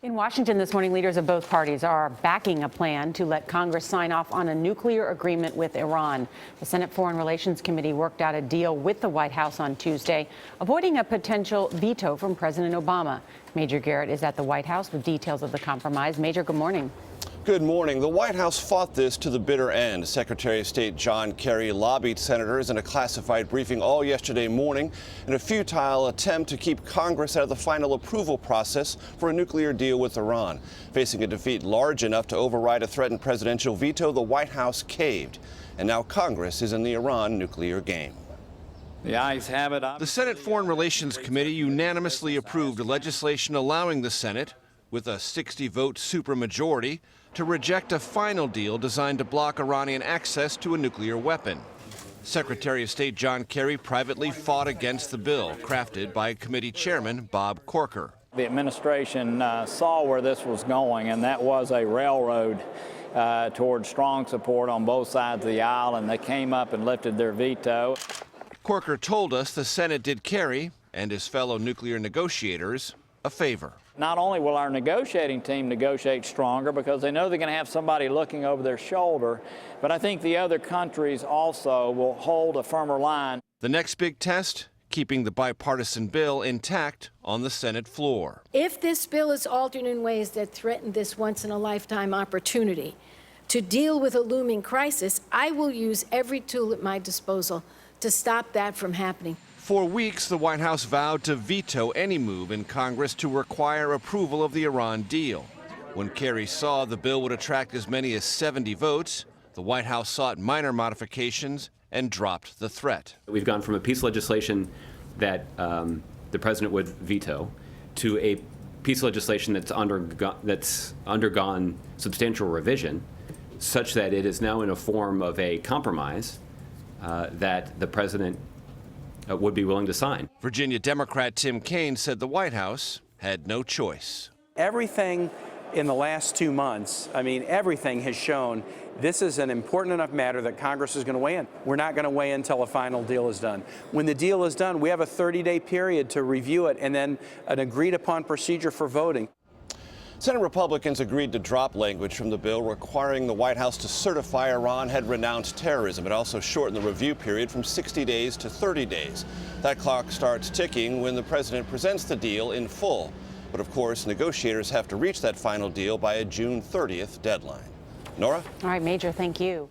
In Washington this morning, leaders of both parties are backing a plan to let Congress sign off on a nuclear agreement with Iran. The Senate Foreign Relations Committee worked out a deal with the White House on Tuesday, avoiding a potential veto from President Obama. Major Garrett is at the White House with details of the compromise. Major, good morning. Good morning. The White House fought this to the bitter end. Secretary of State John Kerry lobbied senators in a classified briefing all yesterday morning in a futile attempt to keep Congress out of the final approval process for a nuclear deal with Iran. Facing a defeat large enough to override a threatened presidential veto, the White House caved. And now Congress is in the Iran nuclear game. The ayes have it. The Senate Foreign Relations Committee unanimously approved legislation allowing the Senate, with a 60-vote supermajority, to reject a final deal designed to block Iranian access to a nuclear weapon. Secretary of State John Kerry privately fought against the bill, crafted by committee chairman Bob Corker. The administration saw where this was going, and that was a railroad toward strong support on both sides of the aisle, and they came up and lifted their veto. Corker told us the Senate did Kerry and his fellow nuclear negotiators a favor. Not only will our negotiating team negotiate stronger because they know they're going to have somebody looking over their shoulder, but I think the other countries also will hold a firmer line. The next big test, keeping the bipartisan bill intact on the Senate floor. If this bill is altered in ways that threaten this once-in-a-lifetime opportunity to deal with a looming crisis, I will use every tool at my disposal to stop that from happening. For weeks, the White House vowed to veto any move in Congress to require approval of the Iran deal. When Kerry saw the bill would attract as many as 70 votes, the White House sought minor modifications and dropped the threat. We've gone from a piece of legislation that the president would veto to a piece of legislation that's undergone substantial revision, such that it is now in a form of a compromise that the president would be willing to sign. Virginia Democrat Tim Kaine said the White House had no choice. Everything in the last 2 months, everything has shown this is an important enough matter that Congress is going to weigh in. We're not going to weigh in until a final deal is done. When the deal is done, we have a 30-day period to review it and then an agreed-upon procedure for voting. Senate Republicans agreed to drop language from the bill requiring the White House to certify Iran had renounced terrorism. It also shortened the review period from 60 days to 30 days. That clock starts ticking when the president presents the deal in full. But of course, negotiators have to reach that final deal by a June 30th deadline. Nora? All right, Major, thank you.